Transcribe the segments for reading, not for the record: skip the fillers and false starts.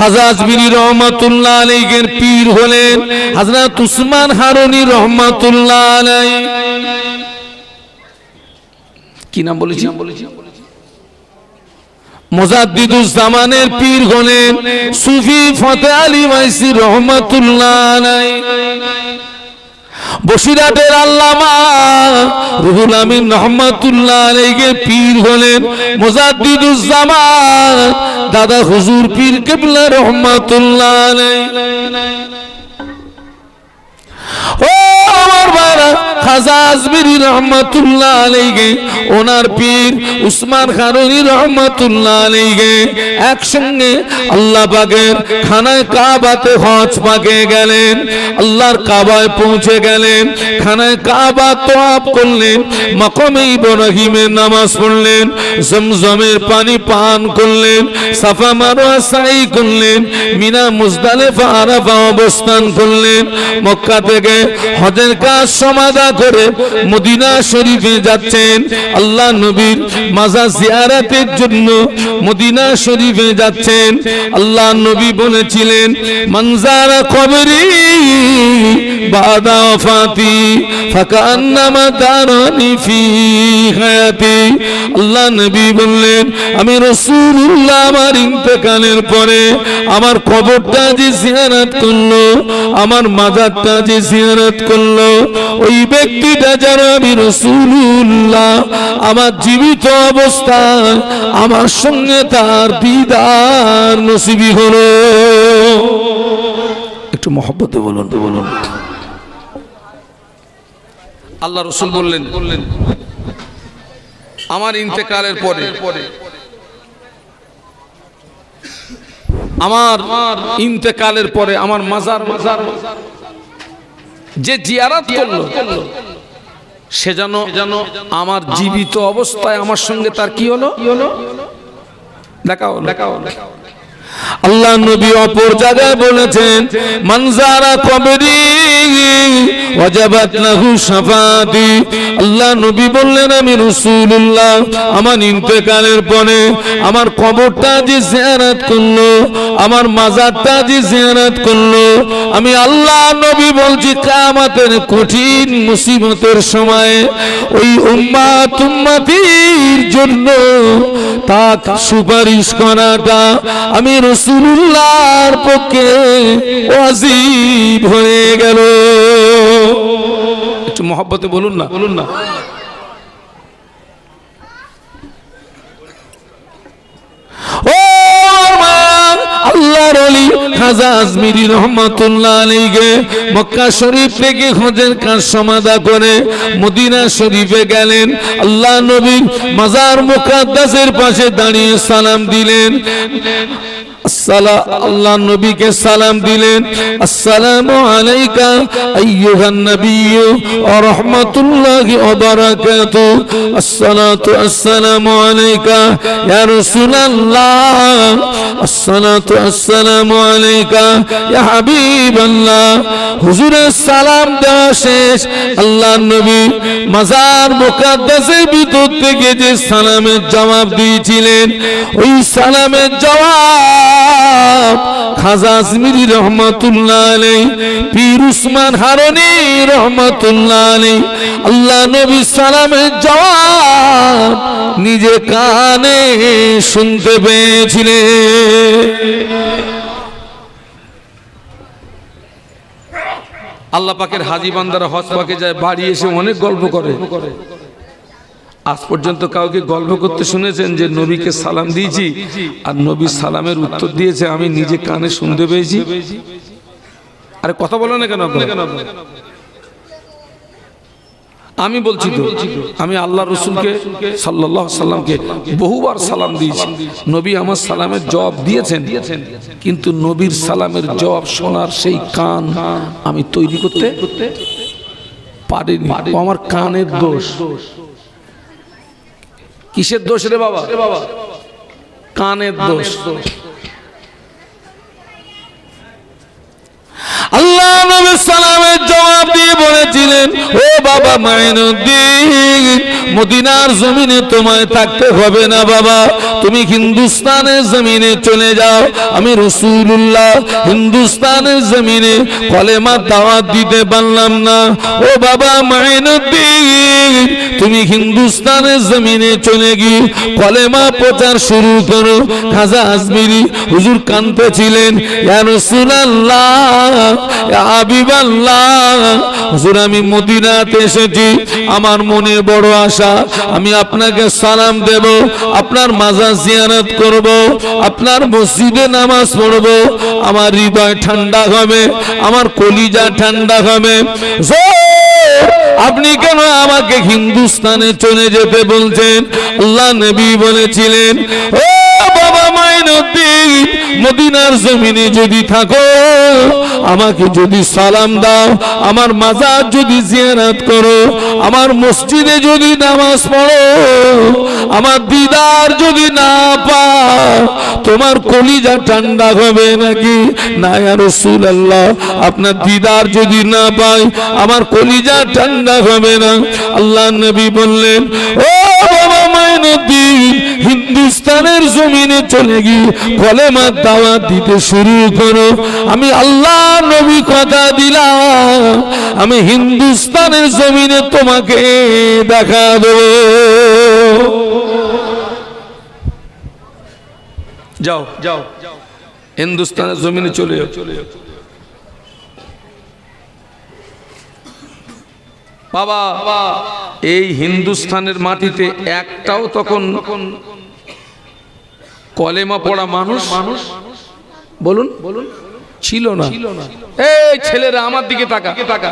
খাজা আজমিরি রহমাতুল্লাহ আলাইহির পীর হলেন হযরত উসমান হারুনি রহমাতুল্লাহ আলাইহি। কি নাম বলেছি? মুজাদ্দিদুজ জামানের পীর হলেন সুফি ফতেহ আলী মাইসি রহমাতুল্লাহ আলাইহি। বসিরহাটের আল্লামা রুহুল আমিন রহমাতুল্লাহ আলাইহির পীর হলেন মুজাদ্দিদুজ জামান দাদা হুজুর পীর কিবলা রহমাতুল্লাহ আলাইহি। ও আমার ভাইরা, খাজা আজমিরি রহমাতুল্লাহ আলাইহি ওনার পীর উসমান হারুনি রহমাতুল্লাহ আলাইহি একসঙ্গে আল্লাহ পাকের খানায় কাবাতে হজ পাকে গেলেন। আল্লাহর কাবায় পৌঁছে গেলেন, খানায় কাবা তওয়াফ করলেন, মাকামে ইব্রাহিমে নামাজ পড়লেন, জমজমের পানি পান করলেন, সাফা মারওয়া সাই করলেন, মিনা মুজদালিফা আরাফা অবস্থান করলেন। মক্কা থেকে হজের কাজ সমাধা করে মদিনা শরীফে যাচ্ছেন। আল্লাহ নবীর মাজার জিয়ারতের জন্য মদিনা শরীফে যাচ্ছেন। আল্লাহ নবী বলেছিলেন মানজারা কবরি বাদা ওয়াফাতি ফাকান্নামা দারানি ফি হায়াতি। আল্লাহ নবী বললেন আমি রাসূলুল্লাহ আমার ইন্তেকালের পরে আমার কবরটা যে জিয়ারত করলো, আমার মাজারটা যে জিয়ারত করলো, ওই ব্যক্তিটা যারা আমি রাসূলুল্লাহ আমার জীবিত অবস্থায় আমার সঙ্গে তার দিদার নসিবি হলো। একটু মহব্বতে বলুন। আল্লাহ রাসূল বললেন আমার ইন্তেকালের পরে আমার মাজার যে জিয়ারত করলো সে যেন আমার জীবিত অবস্থায় আমার সঙ্গে তার কি হলো, দেখা হলো। আল্লাহ নবী অপর জায়গায় বলেছেন মানজারা কবরি ওয়াজাবাত লাহু শাফাআতি। আল্লাহ নবী বললেন আমি রাসূলুল্লাহ আমার ইন্তেকালের পরে আমার কবরটা যে জিয়ারত করলো, আমার মাজারটা যে জিয়ারত করলো, আমি আল্লাহ নবী বলছি কিয়ামতের কঠিন মুসিবতের সময় ওই উম্মতির জন্য তাক সুপারিশ করাটা আমি রাসূলুল্লাহর পক্ষে ওয়াজিব হয়ে গেল। একটু মহব্বতে বলুন না। ও আল্লাহর ওলি খাজা আজমিরি রহমাতুল্লাহ আলাইহি মক্কা শরীফ থেকে হজের কাজ সমাধা করে মদিনা শরীফে গেলেন। আল্লাহ নবীর মাজার মুকাদ্দাসের পাশে দাঁড়িয়ে সালাম দিলেন। আল্লাহ নবীকে সালাম দিলেন আসসালামু আলাইকা আইয়ুহান নবিয়্যু ওয়া রাহমাতুল্লাহি ওয়া বারাকাতুহু। আসসালাতু আসসালামু আলাইকা ইয়া রাসূলুল্লাহ। আসসালাতু আসসালামু আলাইকা ইয়া হাবিবাল্লাহ। হুজুরের সালাম দেওয়া শেষ। আল্লাহ নবী মাজার মুকাদ্দাসের ভিতর থেকে যে সালামের জবাব দিয়েছিলেন ওই সালামের জবাব খাজা আজমিরি রহমাতুল্লাহ আলাইহি পীর উসমান হারুনি রহমাতুল্লাহ আলাইহি আল্লাহ নবী সালামের জবাব নিজে কানে শুনতে পেয়েছিলেন। আল্লাহ পাকের হাজী বান্দারা হজ পাকে যায়, বাড়ি এসে অনেক গল্প করে। আজ পর্যন্ত কাউকে গল্প করতে শুনেছেন যে নবীকে সালাম দিয়েছি আর নবী সালামের উত্তর দিয়েছে আমি নিজে কানে শুনতে পেয়েছি? আরে কথা বলো না কেন? আমি বলছি তো, আমি আল্লাহ রাসূলকে সাল্লাল্লাহু আলাইহি সাল্লামকে বহুবার সালাম দিয়েছি, নবী আমার সালামের জবাব দিয়েছেন, কিন্তু নবীর সালামের জবাব শোনার সেই কান আমি তৈরি করতে পারিনি। আমার কানের দোষ। কিসের দোষ রে বাবা? কানের দোষ। আল্লাহ নবী সালামের জবাব দিয়ে বলেছিলেন, ও বাবা মাইনুদ্দিন, মদিনার জমিনে তোমায় থাকতে হবে না বাবা, তুমি হিন্দুস্তানের জমিনে চলে যাও। আমি রাসূলুল্লাহ হিন্দুস্তানের জমিনে কলেমা দাওয়াত দিতে পারলাম না। ও বাবা মাইনুদ্দিন, তুমি হিন্দুস্তানের জমিনে চলে গিয়ে কলেমা প্রচার শুরু করো। খাজা আজমিরি হুজুর কাঁদতেছিলেন, ইয়া রাসূলুল্লাহ, ইয়া হাবিবাল্লাহ, হুজুর আমি মদিনাতে এসেছি, আমার মনে বড় আশা, আমি আপনাকে সালাম দেব, আপনার মাজার জিয়ারত করব, আপনার মসজিদে নামাজ পড়ব, আমার হৃদয় ঠান্ডা হবে, আমার কলিজা ঠান্ডা হবে। আপনি কেন আমাকে হিন্দুস্তানে চলে যেতে বলছেন? আল্লাহ নবী বলেছিলেন, ও বাবা মাইনুদ্দিন, মদিনার জমিনে যদি থাকো, আমাকে যদি সালাম দাও, আমার মাজার যদি জিয়ারত করো, আমার মসজিদে যদি নামাজ পড়ো, আমার দিদার যদি না পাও, তোমার কলিজা ঠান্ডা হবে নাকি? না ইয়া রাসূলুল্লাহ, আপনার দিদার যদি না পাই, আমার কলিজা ঠান্ডা হবে না। আল্লাহ নবী বললেন, ও বাবা মাইনুদ্দিন, হিন্দুস্তানের জমিনে চলে গিয়ে কলেমা দাওয়াত দিতে শুরু করো। আমি আল্লাহ নবী কথা দিলাম, আমি হিন্দুস্তানের জমিনে তোমাকে দেখা দেব। যাও যাও, হিন্দুস্তানের জমিনে চলে যাও। বাবা, এই হিন্দুস্তানের মাটিতে একটাও তখন কলেমা পড়া মানুষ বলুন বলুন ছিল না। এই ছেলেরা আমার দিকে তাকা,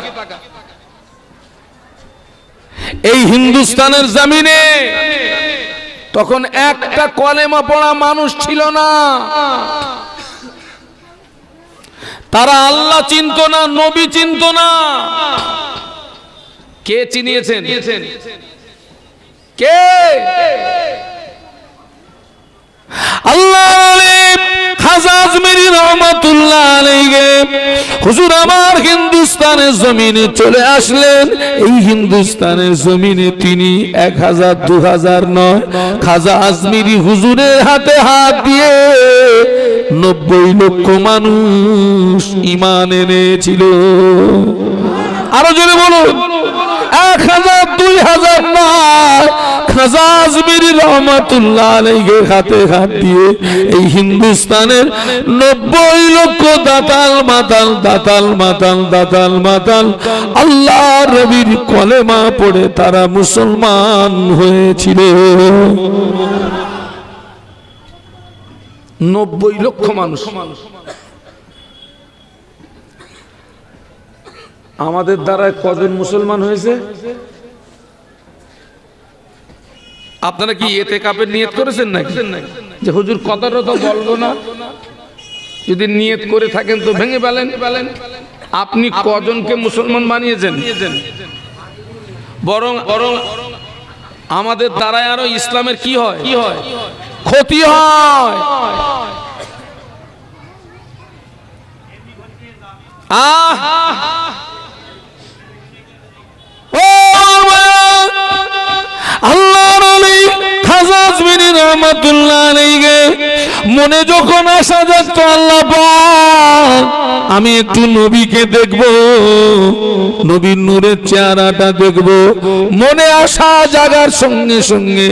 এই হিন্দুস্তানের জমিনে তখন একটা কলেমা পড়া মানুষ ছিল না। তারা আল্লাহ চিনতো না, নবী চিনতো না। কে চিনিয়েছেন? কে? আল্লাহ খাজা আজমিরি রহমাতুল্লাহ আলাইহি হুজুর আমার হিন্দুস্তানের জমিনে চলে আসলেন। এই হিন্দুস্তানের জমিনে তিনি 1000 2000 নয়, খাজা আজমিরি হুজুরের হাতে হাত দিয়ে 90 লক্ষ মানুষ ঈমান এনেছিল। আরো জোরে বলুন, 1000 2000 নয়, খাজা আজমিরি রহমাতুল্লাহ আলাইহি হাতে হাত দিয়ে এই হিন্দুস্তানের 90 লক্ষ দাতাল মাতাল দাতাল মাতাল দাতাল মাতাল আল্লাহর নবীর কলেমা পড়ে তারা মুসলমান হয়েছিল। 90 লক্ষ মানুষ। আমাদের দ্বারা কজন মুসলমান হয়েছে? আপনারা কি ইতিকাফের নিয়ত করেছেন নাকি? যে হুজুর কথাটা তো বলবো না, যদি নিয়ত করে থাকেন তো ভেঙে ফেলেন। আপনি কজনকে মুসলমান বানিয়েছেন? বরং আমাদের দ্বারা আরো ইসলামের কি হয়? ক্ষতি হয়। মনে যখন আসা যাচ্ছ আল্লাহ পাক, আমি একটু নবীকে দেখব, নবীর নূরের চেহারাটা দেখব। মনে আসা জাগার সঙ্গে সঙ্গে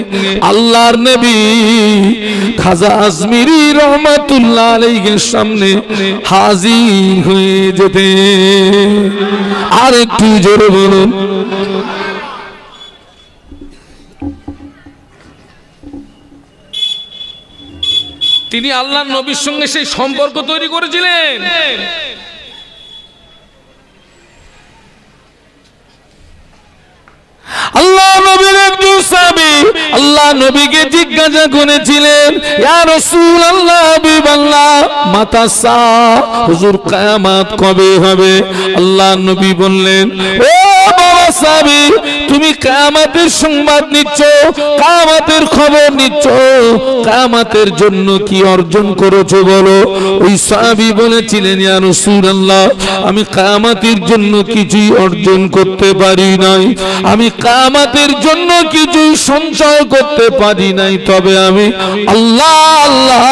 আল্লাহর নবী খাজা আজমিরি রহমাতুল্লাহ আলাইহির সামনে হাজির হয়ে যেতে। আর একটু জোরে বলুন। তিনি আল্লাহর নবীর সঙ্গে সেই সম্পর্ক তৈরি করেছিলেন। আল্লাহ নবীর একজন সাহাবী আল্লাহ নবীকে জিজ্ঞাসা করেছিলেন, ইয়া রাসূলুল্লাহ হাবিবাল্লাহ, মাতা সা, হুজুর কিয়ামত কবে হবে? আল্লাহ নবী বললেন, ও বাবা সাহাবী, তুমি কিয়ামতের সংবাদ নিচ্ছ, কিয়ামতের খবর নিচ্ছ, কিয়ামতের জন্য কি অর্জন করেছো বলো। ওই সাহাবী বলেছিলেন, ইয়া রাসূলুল্লাহ, আমি কিয়ামতের জন্য কিছুই অর্জন করতে পারি নাই, আমি কিয়ামতের জন্য কিছুই সঞ্চয় করতে পারি নাই, তবে আমি আল্লাহ আল্লাহ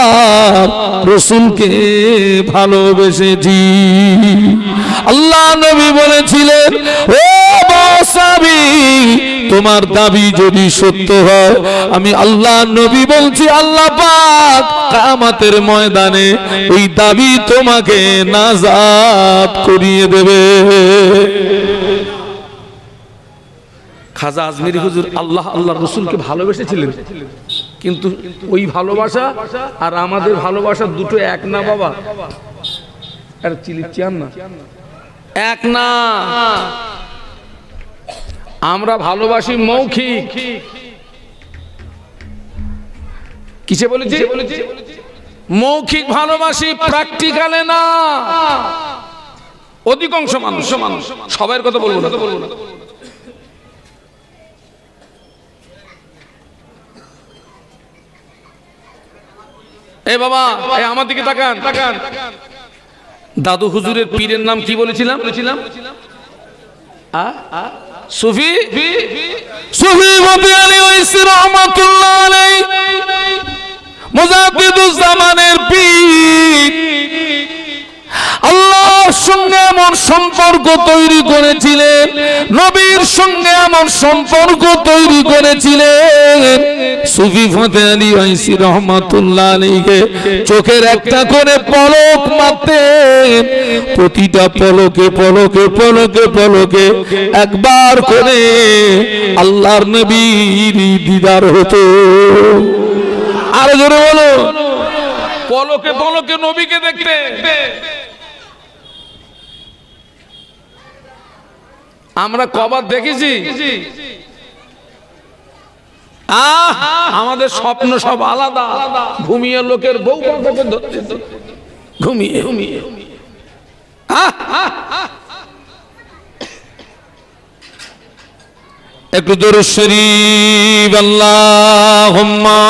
রাসূলকে ভালোবেসেছি। আল্লাহ নবী বলেছিলেন, ও সাহাবী, তোমার দাবি যদি সত্য হয়, আমি আল্লাহ নবী বলছি, আল্লাহ পাক কিয়ামতের ময়দানে ওই দাবি তোমাকে নাজাত করিয়ে দেবে। খাজা আজমিরি হুজুর আল্লাহ আল্লাহ রাসূলকে ভালোবেসেছিলেন, কিন্তু ওই ভালোবাসা আর আমাদের ভালোবাসা দুটো এক না বাবা। আর চিলিচ্ছিয়ান না, এক না। আমরা ভালোবাসি মৌখিক, কিসে বলেছি? মৌখিক ভালোবাসি, প্র্যাকটিক্যালে না। অধিকাংশ মানুষ, সবার কথা বলবো না। এ বাবা, আমার দিকে তাকান। দাদু হুজুরের পীরের নাম কি বলেছিলাম? সুফি মতিয়ালি ওয়াইসি রাহমাতুল্লাহ আলাইহি, মুজাদ্দিদুজ জামানের পীর। আল্লাহর সঙ্গে এমন সম্পর্ক তৈরি করেছিলেন, নবীর সঙ্গে এমন সম্পর্ক তৈরি করেছিলেন। সুফি ফতেহ আলী ওয়াইসি রহমাতুল্লাহ আলাইহি চোখের একটা করে পলক মারতেন, প্রতিটা পলকে পলকে পলকে পলকে একবার করে আল্লাহর নবীর দিদার হতো। আরো জোরে বলো, পলকে পলকে নবীকে দেখতে। আমরা কবার দেখেছি? আমাদের স্বপ্ন সব আলাদা। ঘুমিয়ে লোকের বউ ঘুমিয়ে ঘুমিয়ে একটু দরুদ শরীফ আল্লাহুম্মা।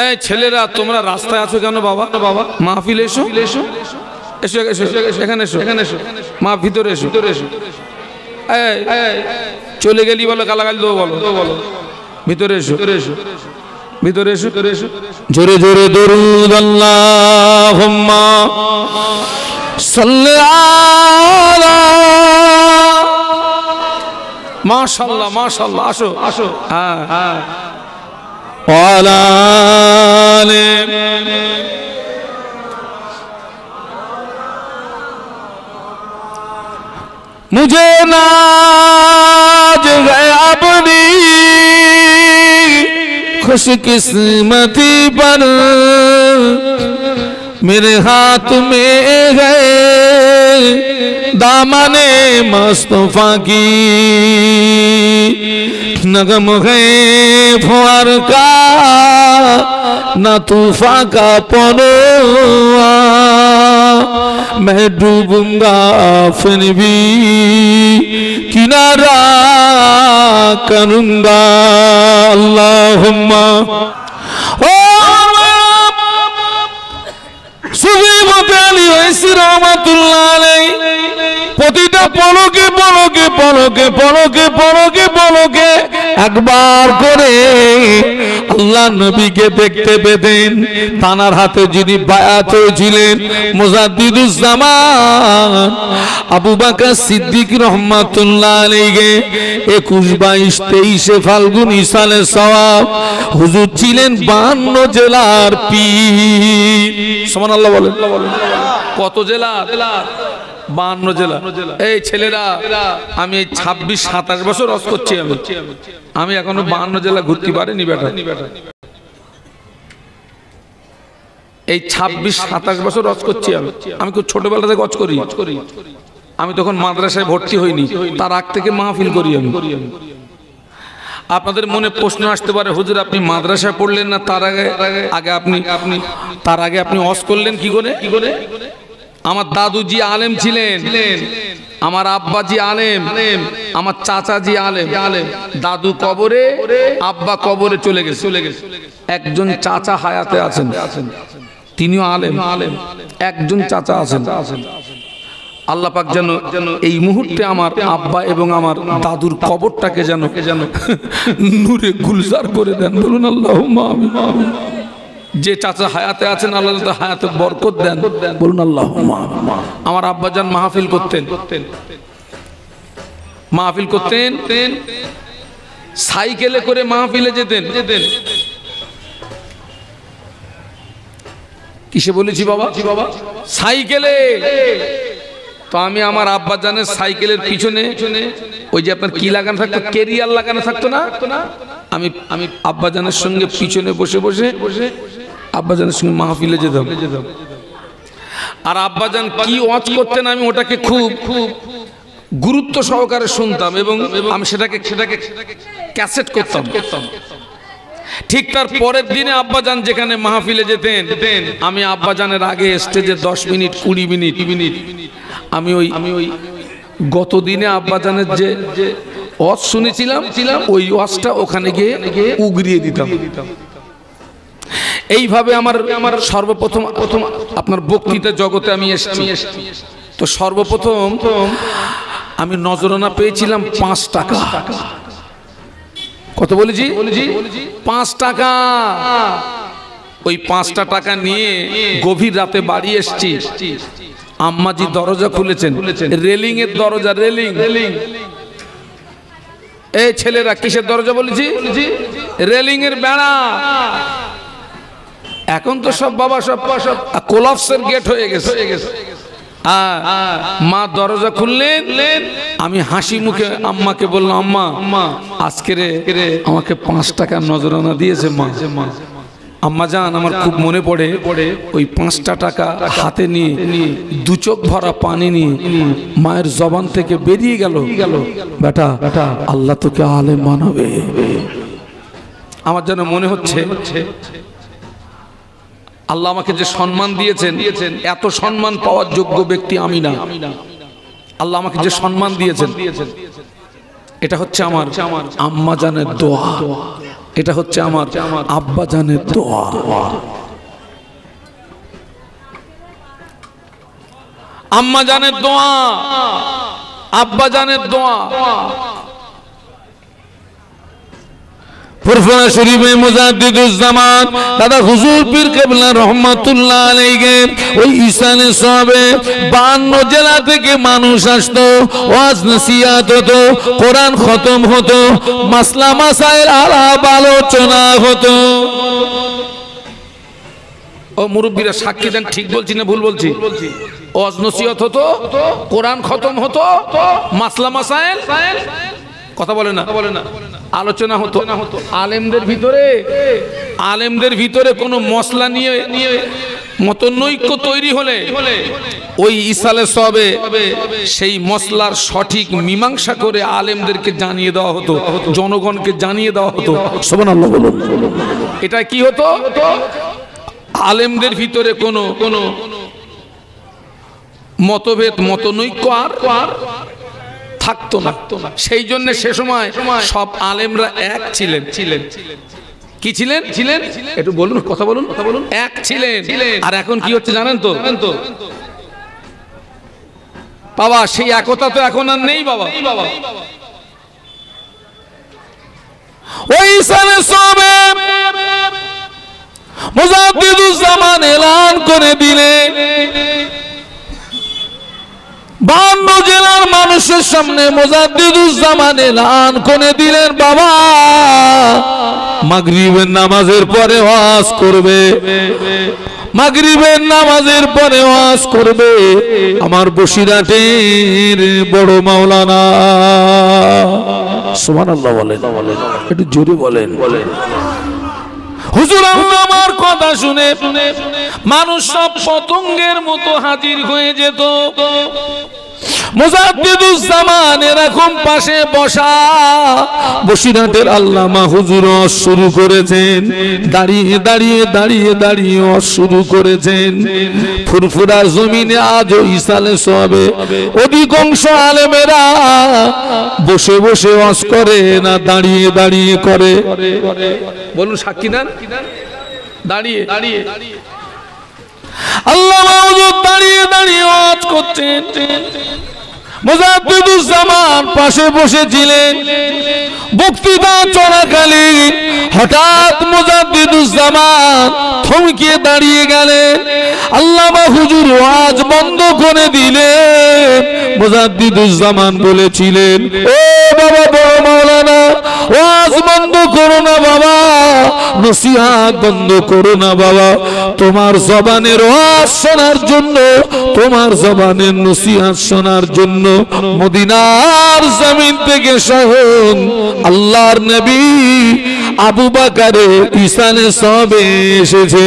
এই ছেলেরা, তোমরা রাস্তায় আছো কেন বাবা? মাহফিল এসো, এখানে এসো, মা ভিতরে এসো। চলে গেলি বলো, গালাগালি দেবো বলো। ভিতরে এসো, ভিতরে এসো। জোরে জোরে দরুদ আল্লাহুম্মা সাল্লি আলা। মাশাআল্লাহ মাশাআল্লাহ, আসো আসো। হ্যাঁ, ওয়ালা আলে। मुझे नाज है अपनी खुशकिस्मती पर, मेरे हाथ में है दामने मुस्तफा की, नगम है फुआर का न तूफा का पनोआ, मैं डूबूंगा फिर भी किनारा करूंगा। अल्लाहुम्मा। সুফি মতিয়ালি ওয়াইসি রাহমাতুল্লাহ আলাইহি প্রতিটা পলকে পলকে পলকে পলকে পলকে পলকে একবার করে আল্লাহ নবীকে দেখতে পেতেন। তানার হাতে যিনি বায়াত হয়েছিলেন মুজাদ্দিদুজ জামান আবু বকর সিদ্দিক রহমাতুল্লাহ আলাইহি 21, 22, 23 ফাল্গুন ইসালে সওয়াব হুজুর ছিলেন 52 জেলার পীর। সুবহানাল্লাহ বলেন। কত জেলা? 52 জেলা। এই ছেলেরা, আমি 26-27 বছর হজ করছি। আমি এখনো 52 জেলা ঘুরতে পারিনি বেটা। এই 26-27 বছর হজ করছি। আমি খুব ছোটবেলা থেকে হজ করি। আমি তখন মাদ্রাসায় ভর্তি হইনি, তার আগ থেকে মাহফিল করি আমি। আপনাদের মনে প্রশ্ন আসতে পারে, হুজুর আপনি মাদ্রাসায় পড়লেন না, তার আগে আপনি হজ করলেন কি করে? আমার দাদুজি আলেম ছিলেন, আমার আব্বাজি আলেম, আমার চাচাজি আলেম, দাদু কবরে, আব্বা কবরে চলে গেছে। একজন চাচা হায়াতে আছেন, তিনিও আলেম। একজন চাচা আছেন। আল্লাহ পাক যেন এই মুহূর্তে আমার আব্বা এবং আমার দাদুর কবরটাকে যেন নূরে গুলজার করে দেন। বলুন আল্লাহুম্মা আমিন। যে চাচা হায়াতে আছেন আল্লাহ তাআলা হায়াতে বরকত দেন। বলুন আল্লাহুম্মা আমিন। আমার আব্বাজান মাহফিল করতেন, সাইকেলে করে মাহফিলে যেতেন। কিসে বলেছি বাবা? সাইকেলে। তো আমি আমার আব্বাজানের সাইকেলের পিছনে ওই যে আপনার কি লাগানো থাকতো, কেরিয়ার লাগানো থাকতো না, আমি আব্বাজানের সঙ্গে পিছনে বসে আব্বাজানের সঙ্গে মাহফিলে যেতাম। আর আব্বাজান কি ওয়াজ করতেন আমি ওটাকে খুব গুরুত্ব সহকারে শুনতাম এবং আমি সেটাকে ক্যাসেট করতাম। ঠিক তার পরের দিনে আব্বাজান যেখানে মাহফিলে যেতেন, আমি আব্বাজানের আগে স্টেজে 10 মিনিট 20 মিনিট আমি ওই গত দিনে আব্বাজানের যে ওয়াজ শুনেছিলাম ওই ওয়াজটা ওখানে গিয়ে উগরিয়ে দিতাম। এইভাবে আমার সর্বপ্রথম আপনার বক্তৃতা জগতে আমি এসেছি। তো সর্বপ্রথম আমি নজরানা পেয়েছিলাম 5 টাকা। কত বলেছি? 5 টাকা। ওই 5টা টাকা নিয়ে গভীর রাতে বাড়ি এসেছি। আম্মাজি দরজা খুলেছেন, রেলিং এর দরজা, রেলিং। এই ছেলেরা কিসের দরজা বলেছি? রেলিং এর বেড়া। এখন তো সব বাবা সব কোলাপসের গেট হয়ে গেছে। মা দরজা খুললেন, আমি হাসি মুখে আম্মাকে বললাম, আম্মা আজকে রে আমাকে 5 টাকা নজরানা দিয়েছে মা। আম্মা জান আমার খুব মনে পড়ে ওই 5টা টাকা হাতে নিয়ে 2 চোখ ভরা পানি নিয়ে মায়ের জবান থেকে বেরিয়ে গেল, বেটা আল্লাহ তোকে আলেম বানাবে। আমার যেন মনে হচ্ছে আল্লাহ আমাকে যে সম্মান দিয়েছেন, এত সম্মান পাওয়ার যোগ্য ব্যক্তি আমি না। আল্লাহ আমাকে যে সম্মান দিয়েছেন এটা হচ্ছে আমার আম্মা জানের দোয়া, এটা হচ্ছে আমার আব্বা জানের দোয়া। আম্মা জানের দোয়া, আব্বা জানের দোয়া। ফুরফুরা শরীফে মুজাদ্দিদুজ্জামান দাদা হুজুর পীর কেবলা রহমাতুল্লাহ আলাইহি ওই ঈসানে সবে 52 জেলা থেকে মানুষ আসতো, ওয়াজ নসিহত হতো, কোরআন খতম হতো, মাসলা মাসাইল আলাপ আলোচনা হতো। ও মুরব্বীরা সাক্ষী দেন, ঠিক বলছি না ভুল বলছি? ওয়াজ নসিহত হতো, কোরআন খতম হতো, মাসলা মাসাইল কথা বলে না আলোচনা হতো। আলেমদের ভিতরে কোনো মসলা নিয়ে মতনৈক্য তৈরি হলে ওই ইসালে সবে সেই মসলার সঠিক মীমাংসা করে আলেমদেরকে জানিয়ে দেওয়া হতো, জনগণকে জানিয়ে দেওয়া হতো। সুবহানাল্লাহ বলুন। এটা কি হতো? আলেমদের ভিতরে কোনো মতভেদ মতনৈক্য আর থাকতো না। সেই জন্য সে সময় সব আলেমরা এক ছিলেন। কি ছিলেন? একটু বলুন, কথা বলুন। এক ছিলেন। আর এখন কি হচ্ছে জানেন তো বাবা? সেই একতা তো এখন আর নেই বাবা। ওই সালে সবে মুজাদ্দিদুজ্জামান এলান করে দিলেন, 52 জেলার মানুষের সামনে মুজাদ্দিদুজ্জামান এলান করে দিলেন, বাবা মাগরিবের নামাজের পরে ওয়াজ করবে, মাগরিবের নামাজের পরে ওয়াজ করবে আমার বসিরহাটের বড় মাওলানা। সুবহানাল্লাহ বলেন, একটু জোরে বলেন। হুজুর আমার কথা শুনে মানুষ সব পতঙ্গের মতো হাজির হয়ে যেত। মুজাদ্দিদুজ্জামান এরকম পাশে বসা, বসিরহাটের আল্লামা হুজুর শুরু করেছেন, দাঁড়িয়ে দাঁড়িয়ে দাঁড়িয়ে দাঁড়িয়ে শুরু করেছেন। ফুরফুরা জমিনে আজও ইসালে সবে অধিকাংশ আলেমেরা বসে বসে ওয়াজ করে না দাঁড়িয়ে দাঁড়িয়ে করে? বলুন সাক্ষী দেন। দাঁড়িয়ে দাঁড়িয়ে আল্লামা হুজুর দাঁড়িয়ে দাঁড়িয়ে ওয়াজ করছেন। মুজাদ্দিদুজ্জামান পাশে বসেছিলেন। বক্তৃতা চলাকালীন হঠাৎ মুজাদ্দিদুজ্জামান থমকে দাঁড়িয়ে গেলেন। আল্লামা হুজুর ওয়াজ বন্ধ করে দিলেন। মুজাদ্দিদুজ্জামান বলেছিলেন, ও বাবা বড় মাওলানা, ওয়াজ বন্ধ করো না বাবা, নসিহত বন্ধ করো না বাবা। তোমার জবানের ওয়াজ শোনার জন্য, তোমার জবানের নসিহত শোনার জন্য মদিনার জমিন থেকে স্বয়ং আল্লাহর নবী আবু বকরে ইসালে সবে এসেছে।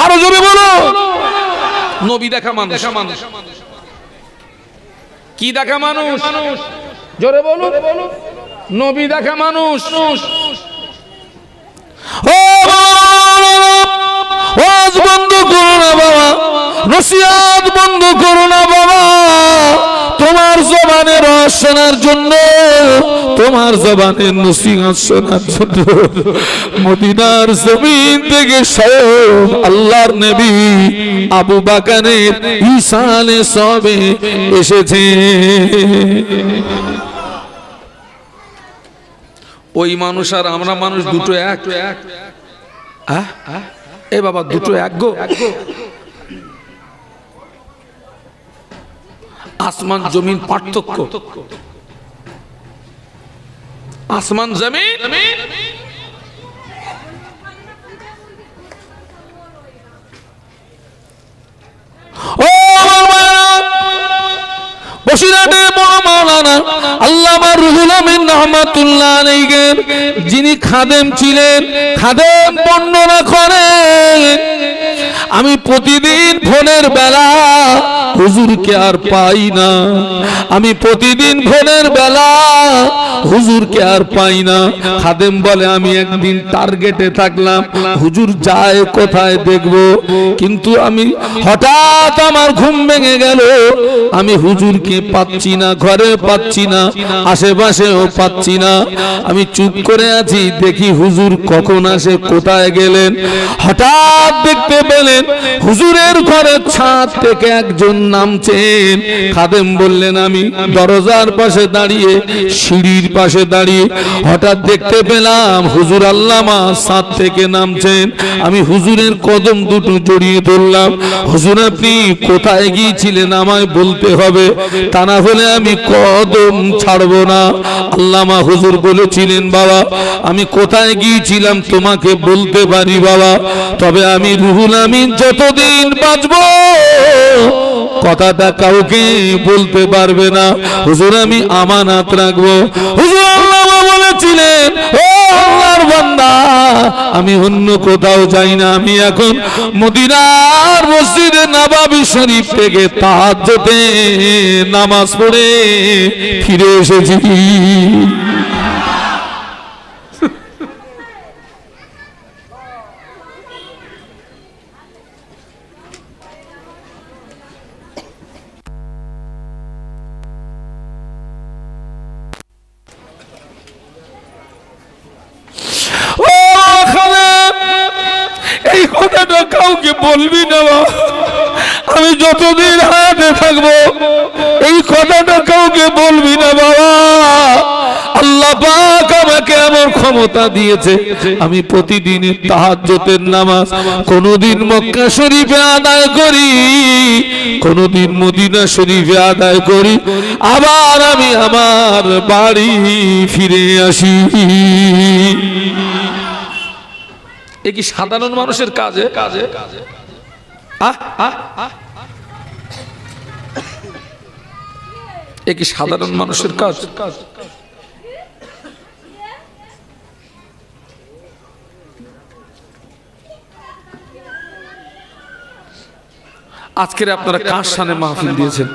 আরো জোরে বলো। নবী দেখা মানুষ। কি দেখা মানুষ? জোরে বলো। নবী দেখা মানুষ। ওয়াজ বন্ধ করো না বাবা, নসিহত বন্ধ করো না বাবা। তোমার জবানের ওয়াজ শোনার জন্য, তোমার জবানের নসিহত শোনার জন্য মদিনার জমিন থেকে স্বয়ং আল্লাহর নবী আবু বকরের ইসালে সবে এসেছে। ওই মানুষ আর আমরা মানুষ দুটো এক? এ বাবা দুটো এক গো। আসমান জমিন পার্থক্য, আসমান জমিন। ও বসিরহাটে বড় মাওলানা আল্লামা রুহুল আমিন রহমাতুল্লাহ আলাইহির যিনি খাদেম ছিলেন, খাদেম বর্ণনা করেন, আমি প্রতিদিন ভোরের বেলা হুজুরকে আর পাই না, আমি প্রতিদিন ভোরের বেলা হুজুরকে আর পাই না। খাদেম বলে, আমি একদিন টার্গেটে থাকলাম, হুজুর যায় কোথায় দেখব, কিন্তু আমি হঠাৎ আমার ঘুম ভেঙে গেল, আমি হুজুরকে পাচ্ছি না, ঘরে পাচ্ছি না, আশেপাশেও পাচ্ছি না। আমি চুপ করে আছি, দেখি হুজুর কখন আসে, কোথায় গেলেন। হঠাৎ দেখতে পেলেন হুজুরের ঘরের ছাদ থেকে একজন নামছেন। খাদেম বললেন, আমি দরজার পাশে দাঁড়িয়ে, সিঁড়ির পাশে দাঁড়িয়ে হঠাৎ দেখতে পেলাম হুজুর আল্লামা ছাদ থেকে নামছেন। আমি হুজুরের কদম দুটো জড়িয়ে ধরলাম। হুজুর আপনি কোথায় গিয়েছিলেন আমায় বলতে হবে, তা না হলে আমি কদম ছাড়বো না। আল্লামা হুজুর বলেছিলেন, বাবা আমি কোথায় গিয়েছিলাম তোমাকে বলতে পারি বাবা, তবে আমি রুহুল আমিন যতদিন বাঁচবো কথাটা কাউকে বলতে পারবে না। হুজুর আমি আমানত রাখবো। হুজুর আল্লামা বলেছিলেন, ও আল্লাহর বান্দা, আমি অন্য কোথাও যাই না, আমি এখন মদিনার মসজিদে নববী শরীফ থেকে তাহাজ্জুদে নামাজ পড়ে ফিরে এসেছি। এই কথাটা কাউকে বলবি না, আমি যতদিন হায়াতে থাকবো এই কথাটা কাউকে বলবি না বাবা। আল্লাহ পাক আমাকে এমন ক্ষমতা দিয়েছে, আমি প্রতিদিন তাহাজ্জুদের নামাজ কোনদিন মক্কা শরীফে আদায় করি, কোনদিন মদিনা শরীফে আদায় করি, আবার আমি আমার বাড়ি ফিরে আসি। এ কি সাধারণ মানুষের কাজে? এ কি সাধারণ মানুষের কাজ? আজকের আপনারা কার শানে মাহফিল দিয়েছেন?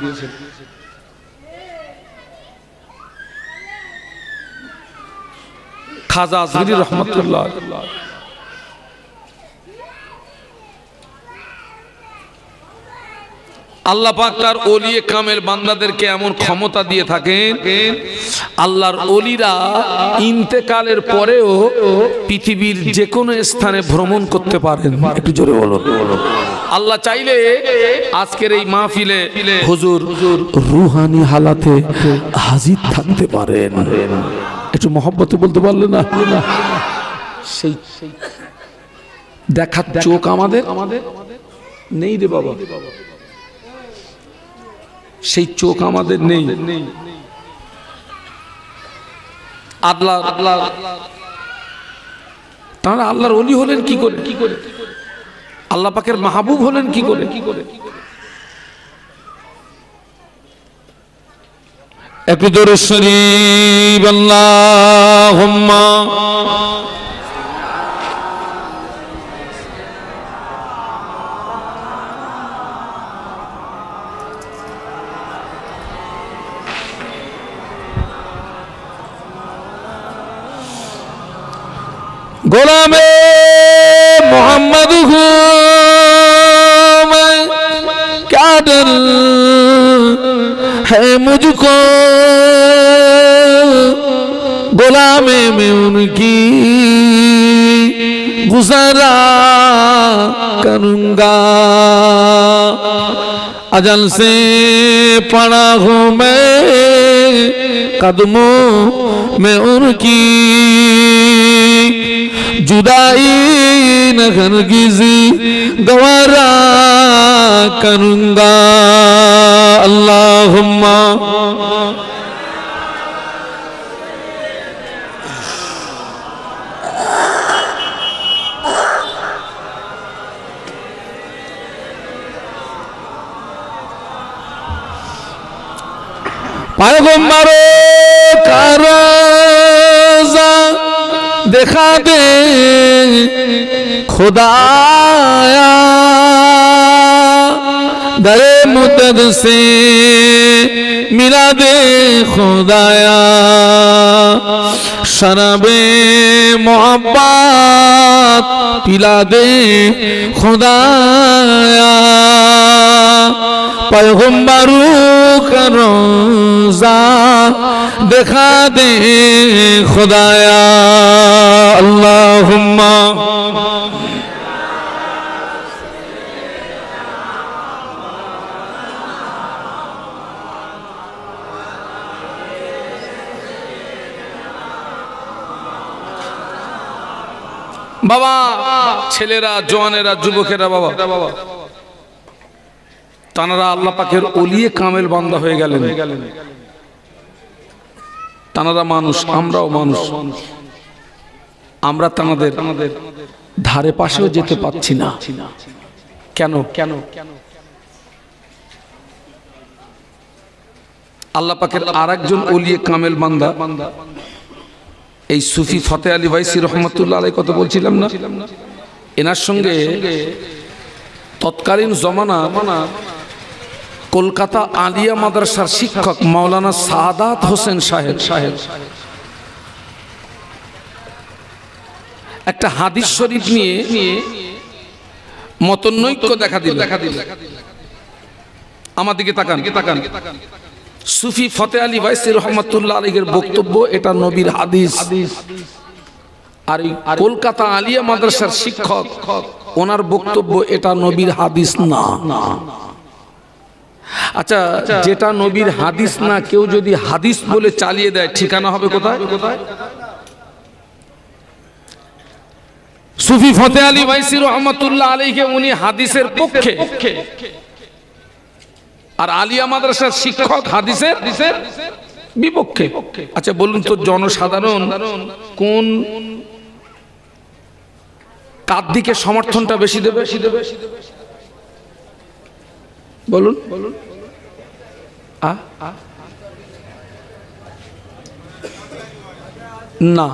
খাজা আজগরি রহমাতুল্লাহ আল্লাহ পাক তার ওলিয়ে কামেল বান্দাদেরকে এমন ক্ষমতা দিয়ে থাকেন, আল্লাহর ওলিরা ইন্তেকালের পরেও পৃথিবীর যে কোনো স্থানে ভ্রমণ করতে পারেন। একটু জোরে বলুন। আল্লাহ চাইলে আজকের এই মাহফিলে হুজুর রুহানি হালাতে হাজির থাকতে পারেন। একটু মহব্বতে বলতে পারলেন না? সেই দেখার চোখ আমাদের নেই রে বাবা, সেই চোখ আমাদের নেই। আল্লাহ তাহলে আল্লাহর ওলি হলেন কি করে? আল্লাহ পাকের মাহবুব হলেন কি করে? একটু দরুদ শরীফ আল্লাহুম্মা गोलामे मोहम्मद हूँ मैं, क्या डर है मुझको, गोलामे में उनकी गुजारा करूँगा। अजल से पड़ा हूँ मैं कदमों में उनकी, जुदाई न हरगिज़ गवारा करूँगा। अल्लाहुम्मा पैगंबरों का रोज़ा देखा दे खुदाया, दरे मुद्दत से मिला दे खुदाया, शराबे मोहब्बत पिला दे खुदाया, पैगंबरों का रोज़ा दिखा दे खुदाया। अल्लाहुम्मा বাবা, ছেলেরা, জওয়ানেরা, যুবকেরা, বাবা তানারা আল্লাহ পাকের ওলিয়ে কামেল বান্দা হয়ে গেলেন। তানারা মানুষ, আমরাও মানুষ। আমরা তানাদের ধারে পাশেও যেতে পাচ্ছি না। কেন? আল্লাহ পাকের আরেকজন ওলিয়ে কামেল বান্দা, এই সুফি ফতে আলী ভাইসি রহমতুল্লাহ আলাইহি কথা বলছিলাম না, এনার সঙ্গে তৎকালীন জমানা কলকাতা আলিয়া মাদ্রাসার শিক্ষক মাওলানা সাদাত হোসেন সাহেব একটা হাদিস শরীফ নিয়ে মতনৈক্য দেখা দিল। আমার দিকে তাকান। সুফি ফতে আলী ভাইসি রহমতুল্লাহ আলাইহির বক্তব্য এটা নবীর হাদিস, আর কলকাতা আলিয়া মাদ্রাসার শিক্ষক ওনার বক্তব্য এটা নবীর হাদিস না। আচ্ছা, যেটা নবীর হাদিস না কেউ যদি হাদিস বলে চালিয়ে দেয়, ঠিকানা হবে কোথায়? সুফি ফতে আলী ভাইসি রহমতুল্লাহ আলাইহি উনি হাদিসের পক্ষে, আর আলিয়া মাদ্রাসার শিক্ষক হাদিসের বিপক্ষে। আচ্ছা বলুন তো, জনসাধারণ কোন কার দিকে সমর্থনটা বেশি দেবে? বলুন। না,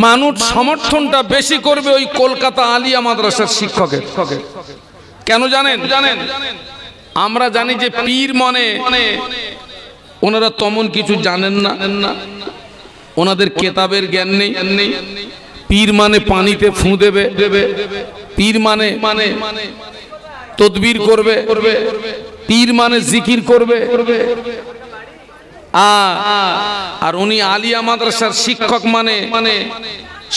মানুষ সমর্থনটা বেশি করবে ওই কলকাতা আলিয়া মাদ্রাসার শিক্ষকের। কেন জানেন? আমরা জানি যে পীর মনে ওনারা তেমন কিছু জানেন না, ওনাদের কেতাবের জ্ঞান নেই। পীর মানে পানিতে ফু দেবে, পীর মানে তদবির করবে, পীর মানে জিকির করবে। আর উনি আলিয়া মাদ্রাসার শিক্ষক মানে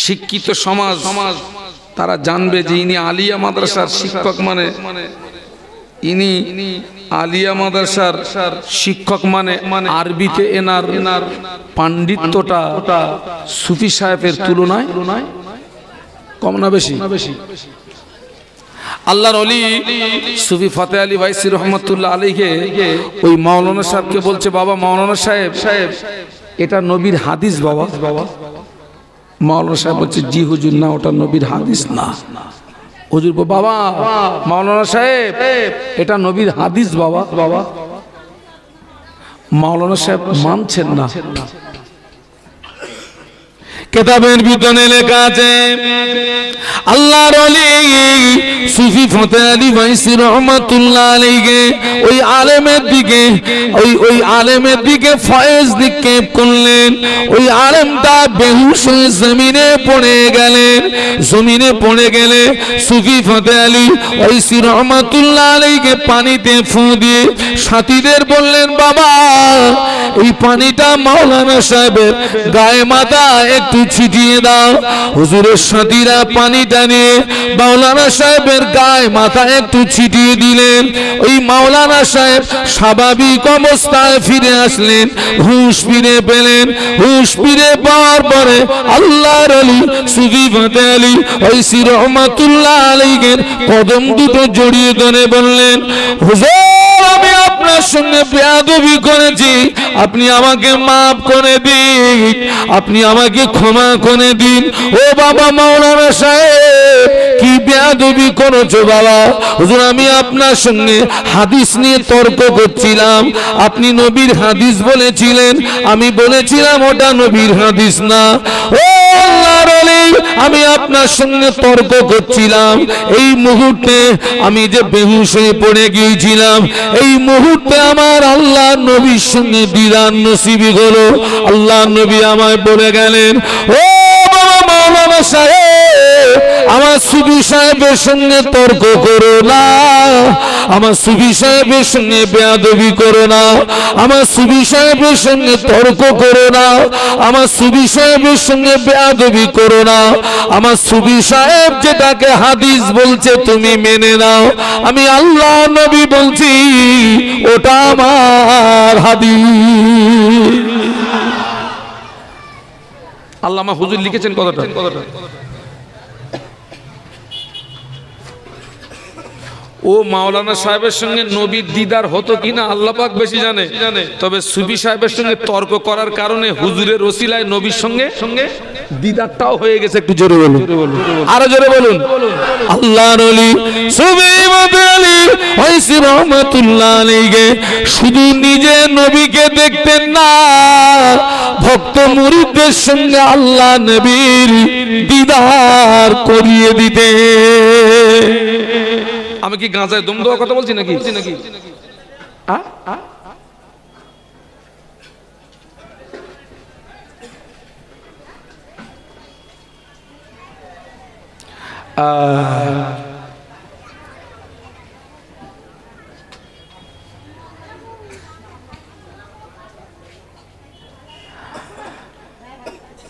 শিক্ষিত সমাজ তারা জানবে যে ইনি আলিয়া মাদ্রাসার শিক্ষক, মানে ইনি আলিয়া মাদ্রাসার শিক্ষক, মানে আরবিতে এনার পাণ্ডিত্যটা সুফি সাহেবের তুলনায় কম না বেশি? আল্লাহর ওলি সুফি ফতে আলী ভাইসি রহমতুল্লাহ আলাইহি ওই মাওলানা সাহেবকে বলছে, বাবা মাওলানা সাহেব, এটা নবীর হাদিস বাবা। মাওলানা সাহেব বলছে, জি হুজুর, না ওটা নবীর হাদিস না। হুজুর বাবা মাওলানা সাহেব এটা নবীর হাদিস বাবা। মাওলানা সাহেব মানছেন না। কিতাবের ভিতরে লেখা আছে আল্লাহর ওলি সুফি ফতে আলী ভাইসি রহমাতুল্লাহ আলাইহি ওই আলেমের দিকে ফয়েজ নিক্ষেপ করলেন। ওই আলেমটা বেহুশ হয়ে জমিনে পড়ে গেলে সুফি ফতে আলী ভাইসি রহমাতুল্লাহ আলাইহি পানিতে ফু দিয়ে সাথীদের বললেন, বাবা এই পানিটা মাওলানা সাহেবের গায়ে মাথা একটু ছিটিয়ে দাও। হুজুরের সাথীরা পানিটা নিয়ে মাওলানা সাহেবের গায়ে মাথা একটু ছিটিয়ে দিলেন। ওই মাওলানা সাহেব স্বাভাবিক অবস্থায় ফিরে আসলেন, হুঁশ ফিরে পেলেন। হুঁশ ফিরে পাওয়ার পরে আল্লাহর ওলি সুফি ফতে আলী ভাইসি রহমাতুল্লাহ আলাইহি কদম দুটো জড়িয়ে ধরে বললেন, হুজুর আমি আপনার সঙ্গে বেয়াদবি করেছি, আপনি আমাকে মাফ করে দিন, আপনি আমাকে ক্ষমা করে দিন। ও বাবা মাওলানা সাহেব কি বেয়াদবি করেছো বাবা? হুজুর আমি আপনার সঙ্গে হাদিস নিয়ে তর্ক করছিলাম, আপনি নবীর হাদিস বলেছিলেন, আমি বলেছিলাম ওটা নবীর হাদিস না। ও আল্লাহর ওলি আমি আপনার সঙ্গে তর্ক করছিলাম, এই মুহূর্তে আমি যে বেহুশ হয়ে পড়ে গিয়েছিলাম, এই মুহূর্তে আমার আল্লাহ নবীর সঙ্গে দিদার নসিবি হলো। আল্লাহ নবী আমায় বলে গেলেন, ও বাবা মাওলানা সাহেব আমার সুফি সাহেবের সঙ্গে তর্ক করো না, আমার সুফি সাহেবের সঙ্গে বেয়াদবি করো না, আমার সুফি সাহেবের সঙ্গে তর্ক করো না, আমার সুফি সাহেবের সঙ্গে বেয়াদবি করো না। আমার সুফি সাহেব যেটাকে হাদিস বলছে তুমি মেনে নাও, আমি আল্লাহ নবী বলছি ওটা আমার হাদিস। আল্লামা হুজুর লিখেছেন কথাটা। ও মাওলানা সাহেবের সঙ্গে নবীর দিদার হতো কিনা আল্লাহ পাক বেশি জানে, তবে সুফি সাহেবের সঙ্গে তর্ক করার কারণে হুজুরের ওসিলায় নবীর সঙ্গে দিদারটাও হয়ে গেছে। একটু জোরে বলুন, আরো জোরে বলুন। আল্লাহর ওলি সুফি ফতে আলী ভাইসি রহমাতুল্লাহ আলাইহি শুধু নিজে নবীকে দেখতেন না, ভক্ত মুরিদদের সঙ্গে আল্লাহ নবীর দিদার করিয়ে দিতে। আমি কি গাঁজায় দম দেওয়ার কথা বলছি নাকি?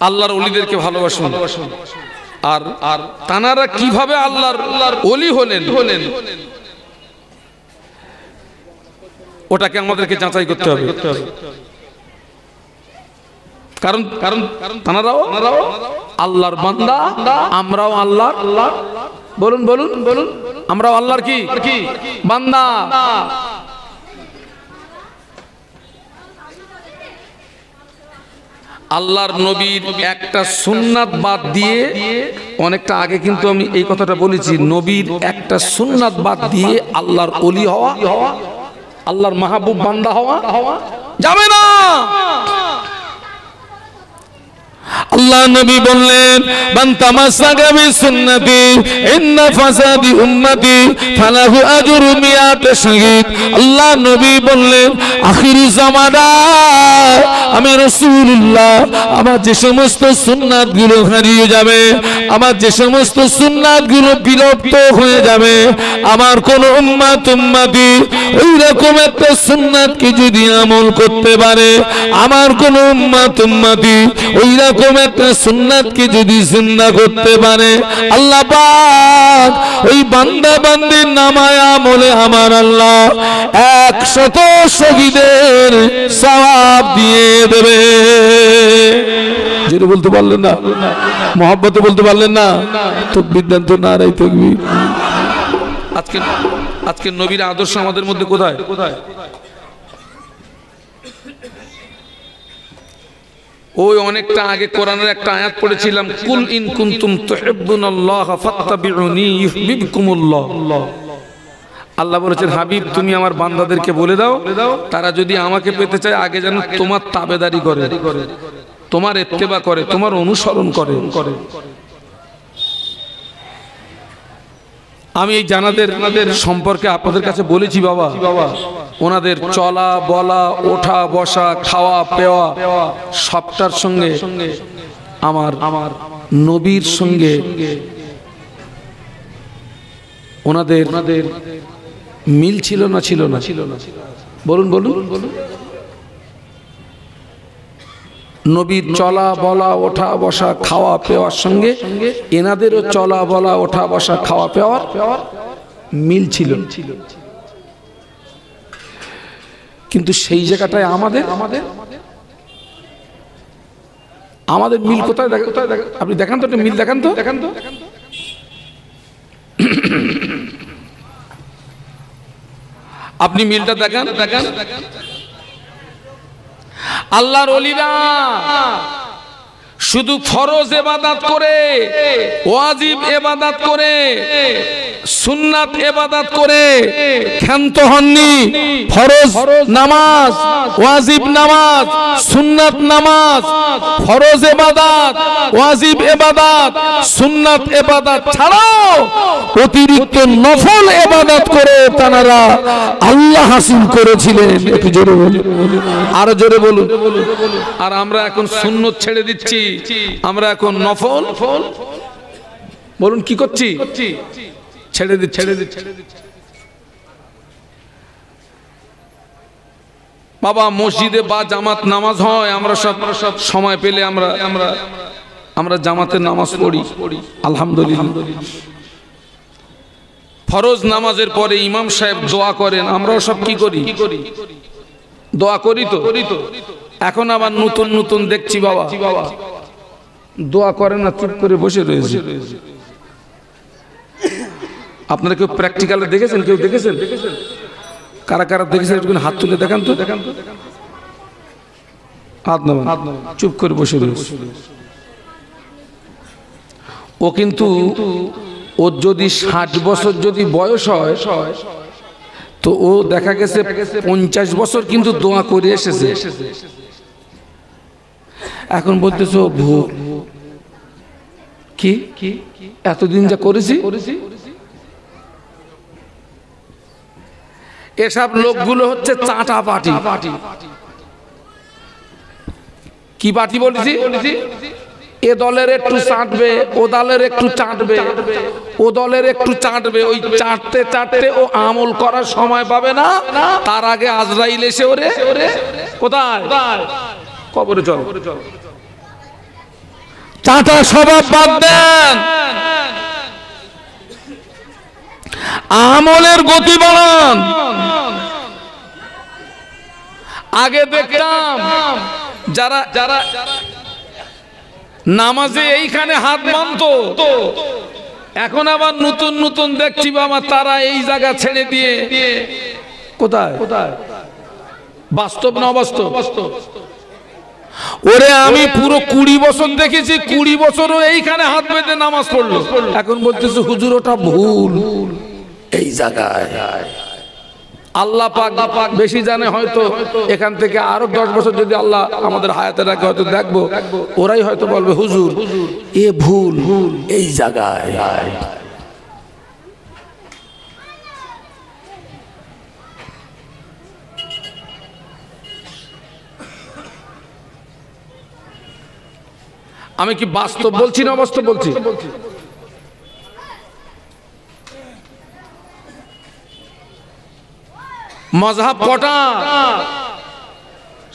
আল্লাহর ওলিদেরকে ভালোবাসুন। আর তানারা কিভাবে আল্লাহর ওলি হলেন ওটাকে আমাদেরকে যাচাই করতে হবে। কারণ তানারাও আল্লাহর বান্দা, আমরাও আল্লাহর, বলুন বলুন বলুন, আমরাও আল্লাহর কি বান্দা। আল্লাহর নবীর একটা সুন্নাত বাদ দিয়ে, অনেকটা আগে কিন্তু আমি এই কথাটা বলেছি, নবীর একটা সুন্নাত বাদ দিয়ে আল্লাহর ওলি হওয়া, আল্লাহর মাহবুব বান্দা হওয়া যাবে না। আল্লাহ নবী বললেন মান তামাসসাকা বিসুন্নতি ইন্না ফাসাদি উম্মতি ফালাহু আজরু মিয়াত শাহীদ। আল্লাহ নবী বললেন আখিরি জামানা আমি রাসূলুল্লাহ আমার যে সমস্ত সুন্নাতগুলো হারিয়ে যাবে, আমার যে সমস্ত সুন্নাতগুলো বিলুপ্ত হয়ে যাবে, আমার কোন উম্মতি ওই রকম একটা সুন্নাতকে যদি আমল করতে পারে, আমার কোন উম্মতি ওই রকম একটা সুন্নাতকে যদি জিন্দা করতে পারে, আল্লাহ পাক ওই বান্দা বান্দির নামায় আমলে আমার আল্লাহ 100 শহীদের সওয়াব দিয়ে দেবে। যেটা বলতে পারলেন না, মহব্বতে বলতে পারলেন না, তাকবীর দেন তো, নারায়ে তাকবীর। আজকে নবীর আদর্শ আমাদের মধ্যে কোথায়? ওই অনেকটা আগে কোরআনের একটা আয়াত পড়েছিলাম, কুল ইন কুনতুম তুহিব্বুনাল্লাহ ফাত্তাবিউনি ইউহিব্বুকুমুল্লাহ। আল্লাহ বলেছেন হাবিব তুমি আমার বান্দাদেরকে বলে দাও তারা যদি আমাকে পেতে চায় আগে যেন তোমার তাবেদারি করে, তোমার ইত্তেবা করে, তোমার অনুসরণ করে। আমি এই জানাদের সম্পর্কে আপনাদের কাছে বলেছি বাবা, ওনাদের চলা বলা ওঠা বসা খাওয়া পেওয়া সবটার সঙ্গে আমার নবীর সঙ্গে ওনাদের মিল ছিল না? ছিল না? বলুন বলুন বলুন। নবীর চলা বলা ওঠা বসা খাওয়া পেওয়ার সঙ্গে এনাদেরও চলা বলা ওঠা বসা খাওয়া পেওয়ার মিল ছিল। কিন্তু সেই জায়গাটায় আমাদের মিল কোথায়? আপনি দেখান তো, মিল দেখান তো। আপনি মিলটা দেখান। আল্লাহর ওলিরা শুধু ফরজ ইবাদত করে, ওয়াজিব ইবাদত করে, সুন্নাত ইবাদত করে ক্ষান্ত হননি। ফরজ নামাজ, ওয়াজিব নামাজ, সুন্নাত নামাজ, ফরজ ইবাদত, ওয়াজিব ইবাদত, সুন্নাত ইবাদত ছাড়াও অতিরিক্ত নফল ইবাদত করে তারা আল্লাহ হাসিল করেছিলেন। একটু জোরে বলুন, আরো জোরে বলুন। আর আমরা এখন সুন্নত ছেড়ে দিচ্ছি, আমরা এখন নফল বলুন কি করছি? ছেড়ে দিচ্ছি। বাবা মসজিদে বা জামাত নামাজ হয়, আমরা সব সময় পেলে আমরা জামাতের নামাজ পড়ি আলহামদুলিল্লাহ। ফরজ নামাজের পরে ইমাম সাহেব দোয়া করেন, আমরাও সব কি করি? দোয়া করি তো। এখন আবার নতুন দেখছি বাবা দোয়া করেন না, চুপ করে বসে রয়েছে। আপনারা কেউ প্র্যাকটিক্যালে দেখেছেন? কেউ দেখেছেন? কারা কারা দেখেছেন একটু হাত তুলে দেখান তো। হাত নামান, চুপ করে বসে রয়েছে। ও কিন্তু ওর যদি 60 বছর যদি বয়স হয় তো ও দেখা গেছে 50 বছর কিন্তু দোয়া করে এসেছে। এখন বলতেছো ভুল কি এতদিন যা করেছি। এসব লোকগুলো হচ্ছে চাটা পার্টি। কি পার্টি বলেছি? এ দলের একটু চাটবে, ও দলের একটু চাটবে, ও দলের একটু চাটবে। ওই চাটতে চাটতে ও আমল করার সময় পাবে না, তার আগে আজরাইল এসে ওরে কোথায়? কবরে চল। চাটা স্বভাব বাদ দেন, আমলের গতি বাড়ান। আগে দেখতাম যারা নামাজে এইখানে হাত বাঁধতো, এখন আবার নতুন দেখছি বাবা তারা এই জায়গা ছেড়ে দিয়ে কোথায়? বাস্তব না অবাস্তব? ওরে আমি পুরো 20 বছর দেখেছি, 20 বছরও এইখানে হাত বেঁধে নামাজ পড়লো। এখন বলতেছে হুজুর ওটা ভুল, এই জায়গায় আল্লাহ পাক বেশি জানে, হয়তো এখান থেকে আরো 10 বছর যদি আল্লাহ আমাদের হায়াতে রাখে হয়তো দেখবো, ওরাই হয়তো বলবে হুজুর এ ভুল এই জায়গায়। আমি কি বাস্তব বলছি না অবাস্তব বলছি? মজহাব কটা?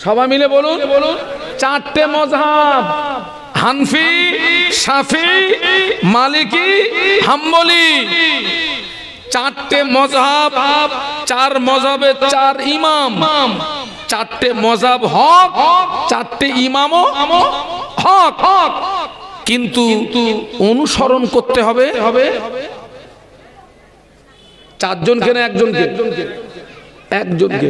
সবাই মিলে বলুন। 4টে মজহাব, হানফি, শাফি, মালিকি, হাম্বলি। 4টে মজহাব, 4 মজহাবে 4 ইমাম। 4টে মজহাব হক, 4টে ইমামও হক, কিন্তু অনুসরণ করতে হবে 4 জনকে না 1 জনকে? 1 জনকে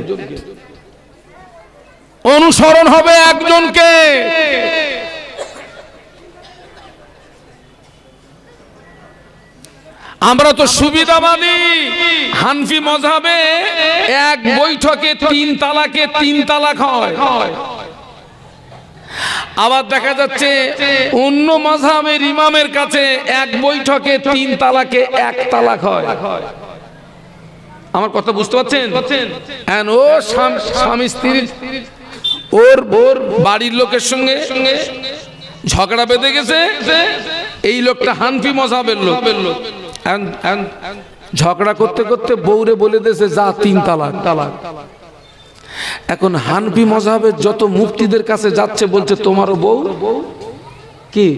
অনুসরণ হবে, 1 জনকে। আমরা তো সুবিধাবাদী। হানফি মজহাবে 1 বৈঠকে 3 তালাকে 3 তালাক হয়। আবার দেখা যাচ্ছে অন্য মাযহাবের ইমামের কাছে 1 বৈঠকে 3 তালাকে 1 তালাক হয়। আমার কথা বুঝতে পারছেন? এন্ড ও স্বামী স্ত্রী ওর বাড়ির লোকের সঙ্গে ঝগড়া বেঁধে গেছে, এই লোকটা হানফি মযহাবের লোক। ঝগড়া করতে করতে বউরে বলে দিয়েছে যা 3 তালাক। এখন হানফি মযহাবের যত মুফতিদের কাছে যাচ্ছে, বলছে তোমারও বউ কি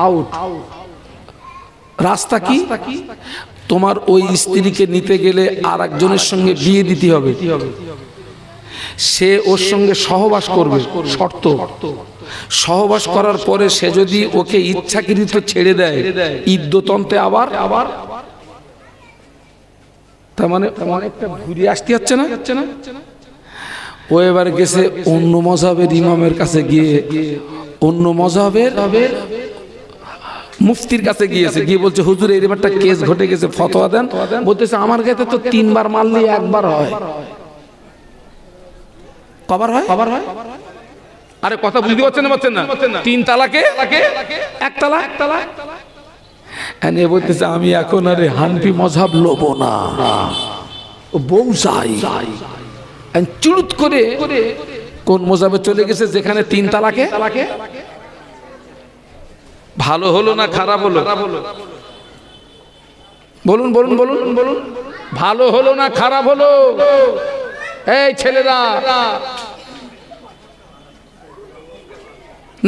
আউট। রাস্তা কি? তোমার ওই স্ত্রীকে নিতে গেলে আর একজনের সঙ্গে বিয়ে দিতে হবে, সে ওর সঙ্গে সহবাস করবে, শর্ত। সহবাস করার পরে সে যদি ওকে ইচ্ছাকৃত ছেড়ে দেয়, ইদ্যতন্তে আবার তার মানে অনেকটা ঘুরে আসতে যাচ্ছে না? ও এবার গেছে অন্য মযহাবের ইমামের কাছে, গিয়ে অন্য মযহাবের মুফতির কাছে গিয়েছে, গিয়ে বলছে হুজুর এই ব্যাপারটা কেস ঘটে গেছে, ফতোয়া দেন। বলতেছে আমার কাছে তো 3 বার মারলে 1 বার হয়। কবার হয়? আরে কথা বুঝতে পারছেন না? 3 তালাকে 1 তালাক। এনে বলতেছে আমি এখন আরে হানফি মযহাব লব না, ও বউ চাই। চুরুত করে কোন মযহাবে চলে গেছে যেখানে 3 তালাকে। ভালো হলো না খারাপ হলো? বলুন। ভালো হলো না খারাপ হলো? এই ছেলেরা,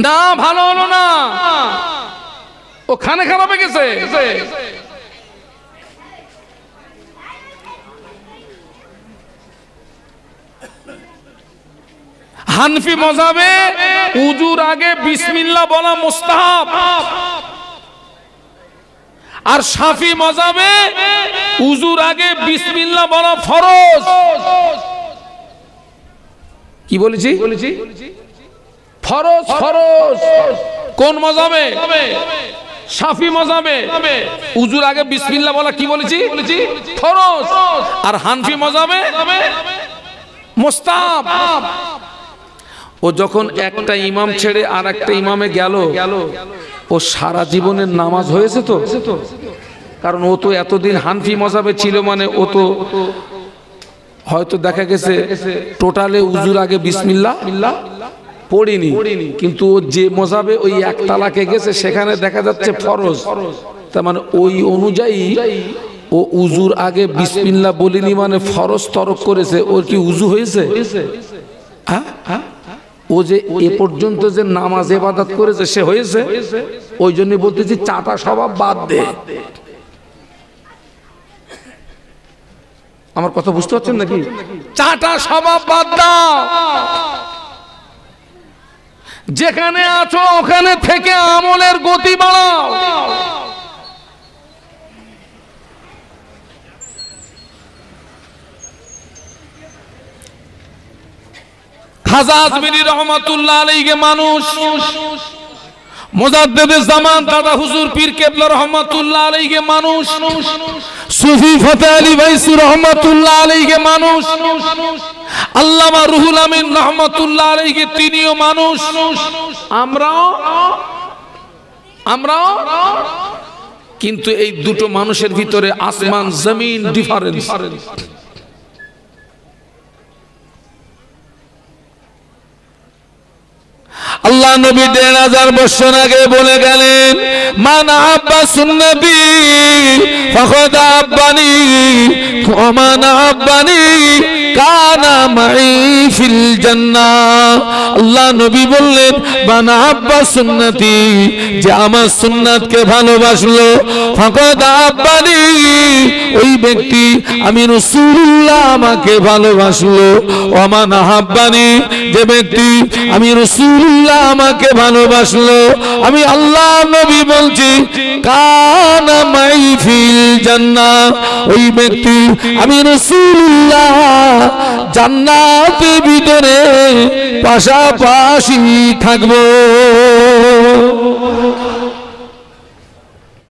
না ভালো হলো না, ওখানে খারাপ হয়ে গেছে। হানফি মযহাবে উজুর আগে বিসমিল্লাহ বলা মুস্তাহাব, আর শাফি মযহাবে উজুর আগে বিসমিল্লাহ বলা ফরজ। কি বলেছি? ফরজ। কোন মযহাবে? শাফি মযহাবে উজুর আগে বিসমিল্লাহ বলা কি বলেছি? ফরজ। আর হানফি মযহাবে মুস্তাহাব। ও যখন একটা ইমাম ছেড়ে আর একটা ইমামে গেল, ও সারা জীবনের নামাজ হয়েছে তো? কারণ ও তো এতদিন হানফি মযহাবে ছিল, মানে ও তো হয়তো দেখা গেছে টোটালে উজুর আগে বিসমিল্লাহ পড়িনি, কিন্তু ও যে মযহাবে ওই 1 তালাকে গেছে সেখানে দেখা যাচ্ছে ফরজ। তার মানে ওই অনুযায়ী ও উজুর আগে বিসমিল্লাহ বলিনি, মানে ফরজ তরক করেছে। ওর কি উজু হয়েছে? ও যে এ পর্যন্ত যে নামাজ ইবাদত করেছে সে হয়েছে। ওই জন্য বলতেছি চাটা স্বভাব বাদ দে। আমার কথা বুঝতে পারছেন নাকি? চাটা স্বভাব বাদ দাও। যেখানে আছো ওখানে থেকে আমলের গতি বাড়াও। খাজা আজমিরি রহমাতুল্লাহ আলাইহি মানুষ মুজাদ্দিদে জামান দাদা হুজুর পীর কেবলা রহমাতুল্লাহ আলাইহি মানুষ, সুফি ফতেহ আলী ভাইসি রহমাতুল্লাহ আলাইহি মানুষ, আল্লামা রুহুল আমিন রহমাতুল্লাহ আলাইহি তিনিও মানুষ। আমরাও কিন্তু এই দুটো মানুষের ভিতরে আসমান জমিন ডিফারেন্স। আল্লাহ নবী ১৫০০ বছর আগে বলে গেলেন, মান আহাব্বা সুন্নতি ফাকাদ আহাব্বানি ওয়া মান আহাব্বানি কানা মাই ফিল জান্নাহ। আল্লাহ নবী বললেন, মান আহাব্বা সুন্নতি, যে আমার সুন্নাতকে ভালোবাসলো, ফাকাদ আহাব্বানি, ওই ব্যক্তি আমি রাসূলুল্লাহ আমাকে ভালোবাসলো, ওয়া মান আহাব্বানি, যে ব্যক্তি আমি রাসূলুল্লাহ আমাকে ভালোবাসলো, আমি আল্লাহ নবী বলছি কানা মাই ফিল জান্নাহ, ওই ব্যক্তি আমি রাসূলুল্লাহ জান্নাতের ভিতরে পাশাপাশি থাকবো।